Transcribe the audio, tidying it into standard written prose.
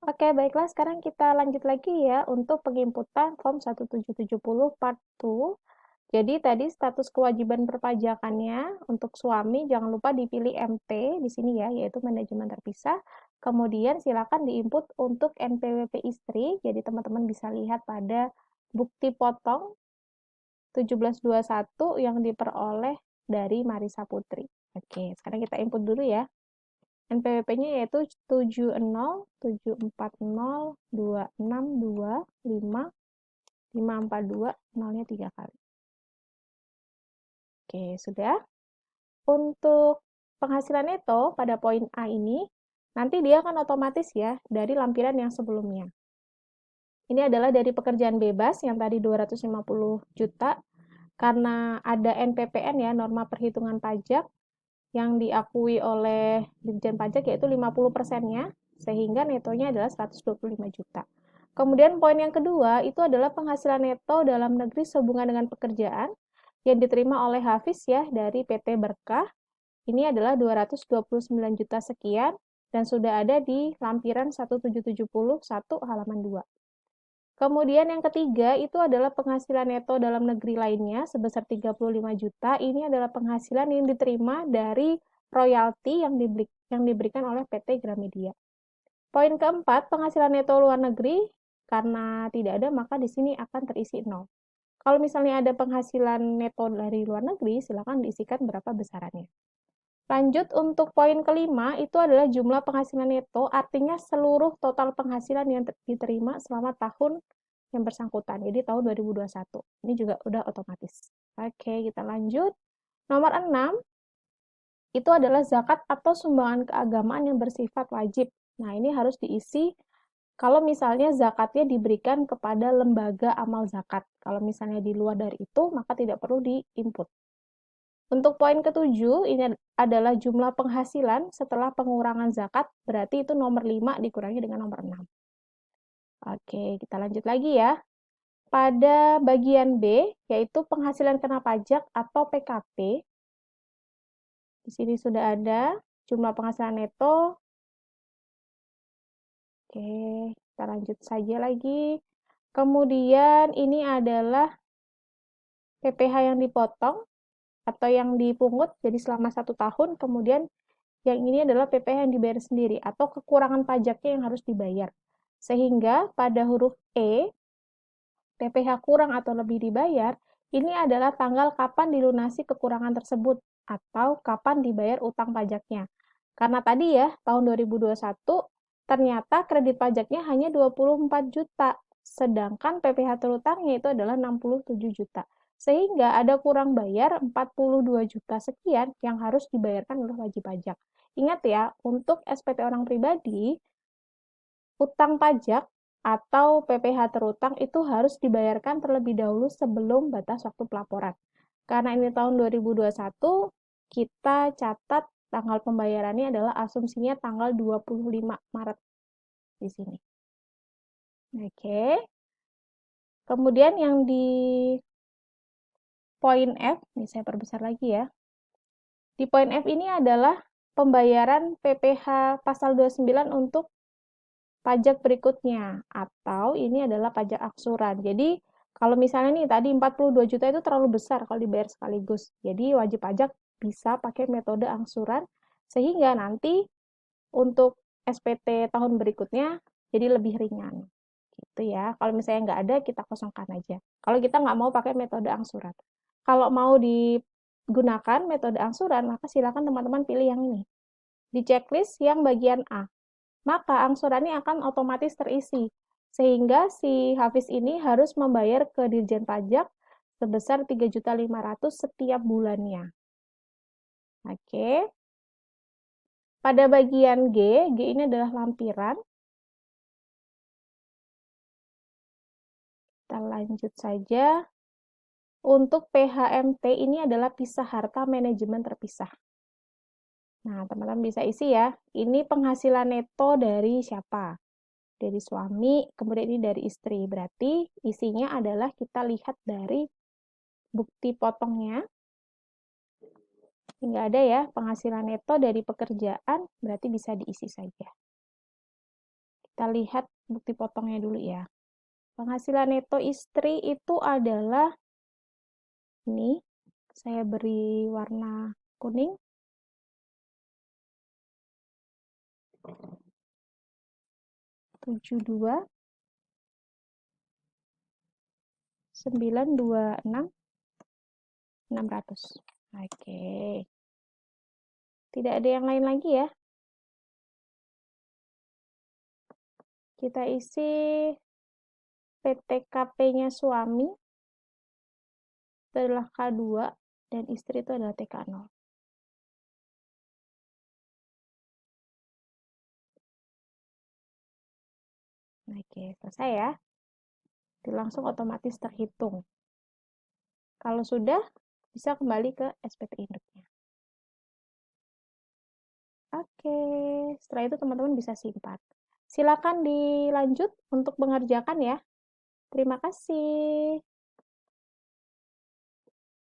Oke, baiklah. Sekarang kita lanjut lagi ya untuk penginputan Form 1770 Part 2. Jadi tadi status kewajiban perpajakannya untuk suami jangan lupa dipilih MP di sini ya, yaitu manajemen terpisah. Kemudian silakan diinput untuk NPWP istri. Jadi teman-teman bisa lihat pada bukti potong 1721 yang diperoleh dari Marisa Putri. Oke, sekarang kita input dulu ya. NPWP-nya yaitu 70, 760, 2625, 542, 0-nya 3 kali. Oke, sudah. Untuk penghasilan neto pada poin A ini, nanti dia akan otomatis ya dari lampiran yang sebelumnya. Ini adalah dari pekerjaan bebas yang tadi 250 juta, karena ada NPPN ya, norma perhitungan pajak, yang diakui oleh Ditjen Pajak yaitu 50%-nya, sehingga netonya adalah 125 juta. Kemudian poin yang kedua itu adalah penghasilan neto dalam negeri sehubungan dengan pekerjaan yang diterima oleh Hafiz ya dari PT Berkah. Ini adalah 229 juta sekian dan sudah ada di lampiran 1771 halaman 2. Kemudian yang ketiga itu adalah penghasilan neto dalam negeri lainnya sebesar 35 juta. Ini adalah penghasilan yang diterima dari royalti yang diberikan oleh PT Gramedia. Poin keempat, penghasilan neto luar negeri, karena tidak ada maka di sini akan terisi 0. Kalau misalnya ada penghasilan neto dari luar negeri, silakan diisikan berapa besarannya. Lanjut untuk poin kelima, itu adalah jumlah penghasilan neto, artinya seluruh total penghasilan yang diterima selama tahun yang bersangkutan. Jadi tahun 2021. Ini juga udah otomatis. Oke, kita lanjut. Nomor 6, itu adalah zakat atau sumbangan keagamaan yang bersifat wajib. Nah, ini harus diisi kalau misalnya zakatnya diberikan kepada lembaga amal zakat. Kalau misalnya di luar dari itu, maka tidak perlu diinput. Untuk poin ketujuh, ini adalah jumlah penghasilan setelah pengurangan zakat, berarti itu nomor 5 dikurangi dengan nomor 6. Oke, kita lanjut lagi ya. Pada bagian B, yaitu penghasilan kena pajak atau PKP, di sini sudah ada jumlah penghasilan neto. Oke, kita lanjut saja lagi. Kemudian ini adalah PPh yang dipotong atau yang dipungut, jadi selama 1 tahun. Kemudian yang ini adalah PPh yang dibayar sendiri atau kekurangan pajaknya yang harus dibayar. Sehingga pada huruf E, PPh kurang atau lebih dibayar, ini adalah tanggal kapan dilunasi kekurangan tersebut atau kapan dibayar utang pajaknya. Karena tadi ya, tahun 2021 ternyata kredit pajaknya hanya 24 juta, sedangkan PPh terutangnya itu adalah 67 juta. Sehingga ada kurang bayar 42 juta sekian yang harus dibayarkan oleh wajib pajak. Ingat ya, untuk SPT orang pribadi, utang pajak atau PPh terutang itu harus dibayarkan terlebih dahulu sebelum batas waktu pelaporan. Karena ini tahun 2021, kita catat tanggal pembayarannya adalah asumsinya tanggal 25 Maret di sini. Oke. Kemudian yang di poin F, ini saya perbesar lagi ya. Di poin F ini adalah pembayaran PPh pasal 29 untuk pajak berikutnya, atau ini adalah pajak angsuran. Jadi, kalau misalnya nih tadi 42 juta itu terlalu besar kalau dibayar sekaligus. Jadi, wajib pajak bisa pakai metode angsuran, sehingga nanti untuk SPT tahun berikutnya jadi lebih ringan. Gitu ya. Kalau misalnya nggak ada, kita kosongkan aja. Kalau kita nggak mau pakai metode angsuran. Kalau mau digunakan metode angsuran, maka silakan teman-teman pilih yang ini. Di checklist yang bagian A, maka angsurannya akan otomatis terisi. Sehingga si Hafiz ini harus membayar ke Dirjen Pajak sebesar 3.500.000 setiap bulannya. Oke. Pada bagian G ini adalah lampiran. Kita lanjut saja. Untuk PHMT ini adalah pisah harta manajemen terpisah. Nah, teman-teman bisa isi ya. Ini penghasilan neto dari siapa? Dari suami, kemudian ini dari istri. Berarti isinya adalah kita lihat dari bukti potongnya. Nggak ada ya, penghasilan neto dari pekerjaan, berarti bisa diisi saja. Kita lihat bukti potongnya dulu ya. Penghasilan neto istri itu adalah ini, saya beri warna kuning. 72.926.600. Oke. Tidak ada yang lain lagi ya. Kita isi PTKP-nya suami itu adalah K2 dan istri itu adalah TK0. Oke, selesai ya. Jadi langsung otomatis terhitung. Kalau sudah, bisa kembali ke SPT induknya. Oke, setelah itu teman-teman bisa simpan. Silakan dilanjut untuk mengerjakan ya. Terima kasih.